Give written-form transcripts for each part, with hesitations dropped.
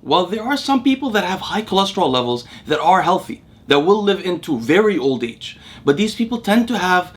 While there are some people that have high cholesterol levels that are healthy, that will live into very old age, but these people tend to have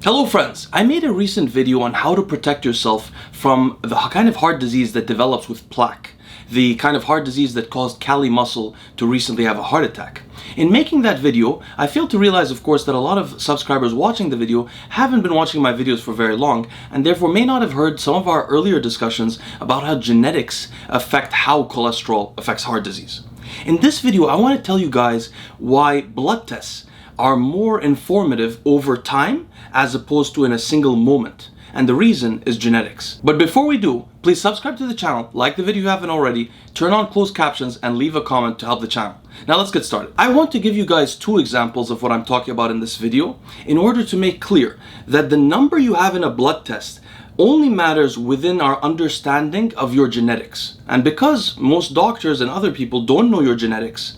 Hello friends, I made a recent video on how to protect yourself from the kind of heart disease that develops with plaque, the kind of heart disease that caused Cali Muscle to recently have a heart attack. In making that video, I failed to realize, of course, that a lot of subscribers watching the video haven't been watching my videos for very long and therefore may not have heard some of our earlier discussions about how genetics affect how cholesterol affects heart disease. In this video, I want to tell you guys why blood tests are more informative over time as opposed to in a single moment. And the reason is genetics. But before we do, please subscribe to the channel, like the video if you haven't already, turn on closed captions and leave a comment to help the channel. Now let's get started. I want to give you guys two examples of what I'm talking about in this video in order to make clear that the number you have in a blood test only matters within our understanding of your genetics. And because most doctors and other people don't know your genetics,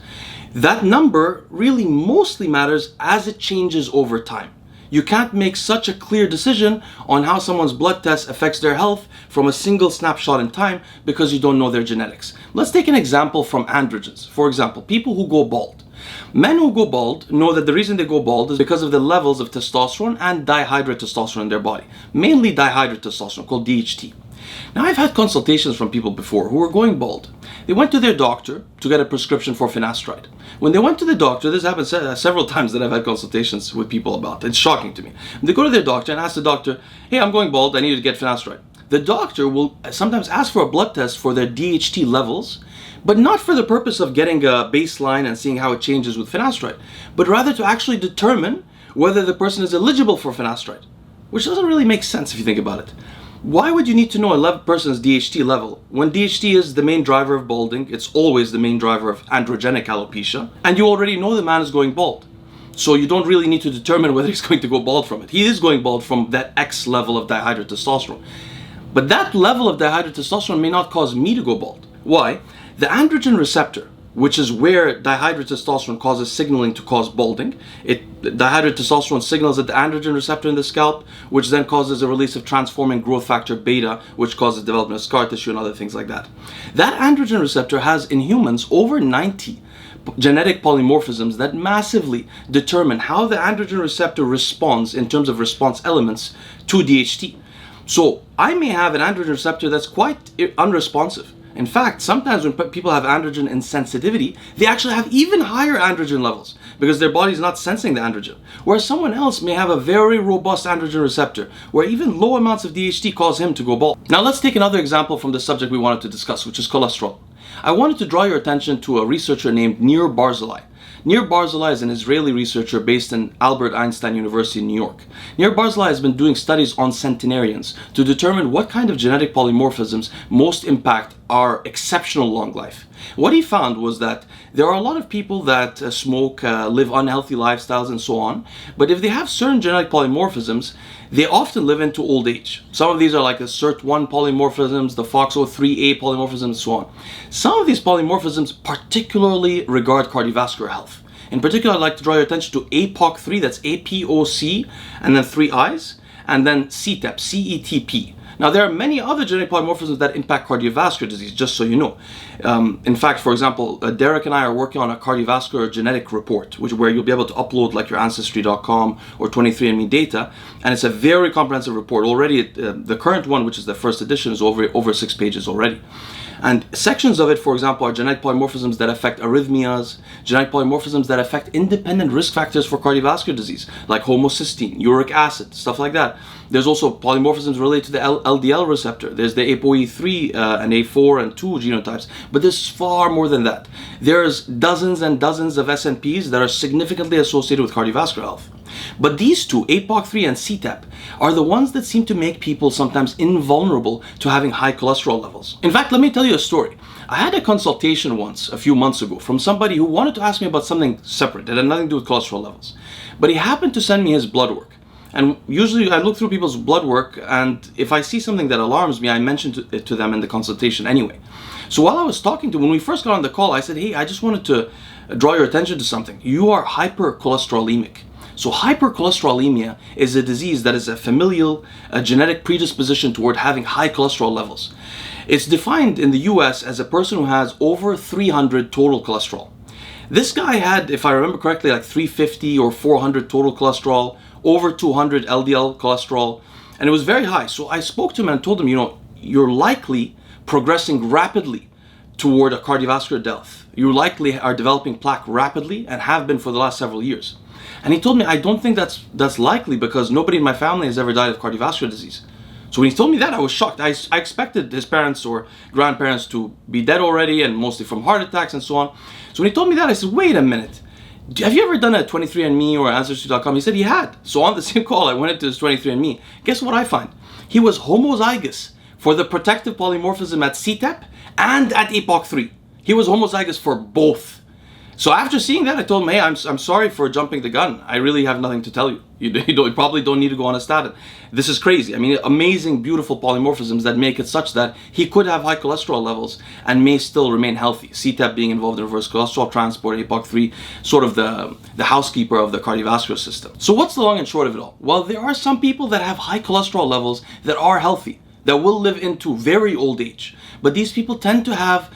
that number really mostly matters as it changes over time. You can't make such a clear decision on how someone's blood test affects their health from a single snapshot in time because you don't know their genetics. Let's take an example from androgens. For example, people who go bald. Men who go bald know that the reason they go bald is because of the levels of testosterone and dihydrotestosterone in their body, mainly dihydrotestosterone called DHT. Now, I've had consultations from people before who were going bald. They went to their doctor to get a prescription for finasteride. When they went to the doctor, this happened several times that I've had consultations with people about. It's shocking to me. They go to their doctor and ask the doctor, hey, I'm going bald, I need to get finasteride. The doctor will sometimes ask for a blood test for their DHT levels, but not for the purpose of getting a baseline and seeing how it changes with finasteride, but rather to actually determine whether the person is eligible for finasteride, which doesn't really make sense if you think about it. Why would you need to know a person's DHT level when DHT is the main driver of balding? It's always the main driver of androgenic alopecia, and you already know the man is going bald. So you don't really need to determine whether he's going to go bald from it. He is going bald from that X level of dihydrotestosterone. But that level of dihydrotestosterone may not cause me to go bald. Why? The androgen receptor, which is where dihydrotestosterone causes signaling to cause balding. Dihydrotestosterone signals at the androgen receptor in the scalp, which then causes a release of transforming growth factor beta, which causes development of scar tissue and other things like that. That androgen receptor has in humans over 90 genetic polymorphisms that massively determine how the androgen receptor responds in terms of response elements to DHT. So I may have an androgen receptor that's quite unresponsive. In fact, sometimes when people have androgen insensitivity, they actually have even higher androgen levels because their body's not sensing the androgen. Whereas someone else may have a very robust androgen receptor where even low amounts of DHT cause him to go bald. Now let's take another example from the subject we wanted to discuss, which is cholesterol. I wanted to draw your attention to a researcher named Nir Barzilai. Nir Barzilai is an Israeli researcher based in Albert Einstein University in New York. Nir Barzilai has been doing studies on centenarians to determine what kind of genetic polymorphisms most impact our exceptional long life. What he found was that there are a lot of people that smoke, live unhealthy lifestyles and so on, but if they have certain genetic polymorphisms, they often live into old age. Some of these are like the SIRT1 polymorphisms, the FOXO3A polymorphisms, and so on. Some of these polymorphisms particularly regard cardiovascular health. In particular, I'd like to draw your attention to APOC3, that's APOC, and then 3 I's, and then CETP, CETP. Now, there are many other genetic polymorphisms that impact cardiovascular disease, just so you know. In fact, for example, Derek and I are working on a cardiovascular genetic report, where you'll be able to upload like your Ancestry.com or 23andMe data, and it's a very comprehensive report. Already, the current one, which is the first edition, is over 6 pages already. And sections of it, for example, are genetic polymorphisms that affect arrhythmias, genetic polymorphisms that affect independent risk factors for cardiovascular disease, like homocysteine, uric acid, stuff like that. There's also polymorphisms related to the LDL receptor. There's the ApoE3 and A4 and 2 genotypes, but there's far more than that. There's dozens and dozens of SNPs that are significantly associated with cardiovascular health. But these two, APOC3 and CETP, are the ones that seem to make people sometimes invulnerable to having high cholesterol levels. In fact, let me tell you a story. I had a consultation once, a few months ago, from somebody who wanted to ask me about something separate. It had nothing to do with cholesterol levels. But he happened to send me his blood work. And usually I look through people's blood work, and if I see something that alarms me, I mention it to them in the consultation anyway. So while I was talking to him, when we first got on the call, I said, hey, I just wanted to draw your attention to something. You are hypercholesterolemic. So hypercholesterolemia is a disease that is a familial, genetic predisposition toward having high cholesterol levels. It's defined in the US as a person who has over 300 total cholesterol. This guy had, if I remember correctly, like 350 or 400 total cholesterol, over 200 LDL cholesterol, and it was very high. So I spoke to him and told him, you're likely progressing rapidly toward a cardiovascular death. You likely are developing plaque rapidly and have been for the last several years. And he told me, I don't think that's likely because nobody in my family has ever died of cardiovascular disease. So when he told me that, I was shocked. I expected his parents or grandparents to be dead already and mostly from heart attacks and so on. So when he told me that, I said, wait a minute. Have you ever done a 23andMe or Ancestry.com? He said he had. So on the same call, I went into his 23andMe. Guess what I find? He was homozygous for the protective polymorphism at CTEP and at APOC3. He was homozygous for both. So after seeing that, I told him, hey, I'm sorry for jumping the gun. I really have nothing to tell you. You probably don't need to go on a statin. This is crazy. I mean, amazing, beautiful polymorphisms that make it such that he could have high cholesterol levels and may still remain healthy. CTEP being involved in reverse cholesterol transport, APOC3, sort of the housekeeper of the cardiovascular system. So what's the long and short of it all? Well, there are some people that have high cholesterol levels that are healthy, that will live into very old age. But these people tend to have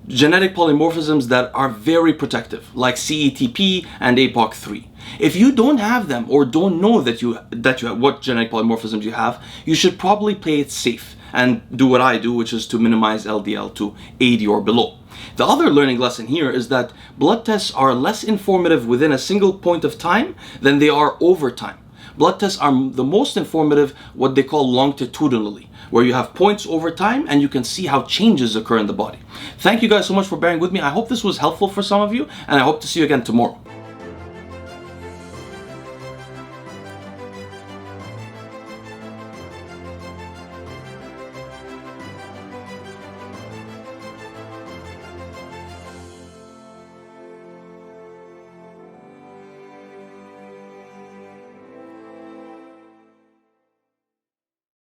genetic polymorphisms that are very protective, like CETP and APOC3. If you don't have them or don't know that you have what genetic polymorphisms you have, you should probably play it safe and do what I do, which is to minimize LDL to 80 or below. The other learning lesson here is that blood tests are less informative within a single point of time than they are over time. Blood tests are the most informative, what they call longitudinally, where you have points over time and you can see how changes occur in the body. Thank you guys so much for bearing with me. I hope this was helpful for some of you, and I hope to see you again tomorrow.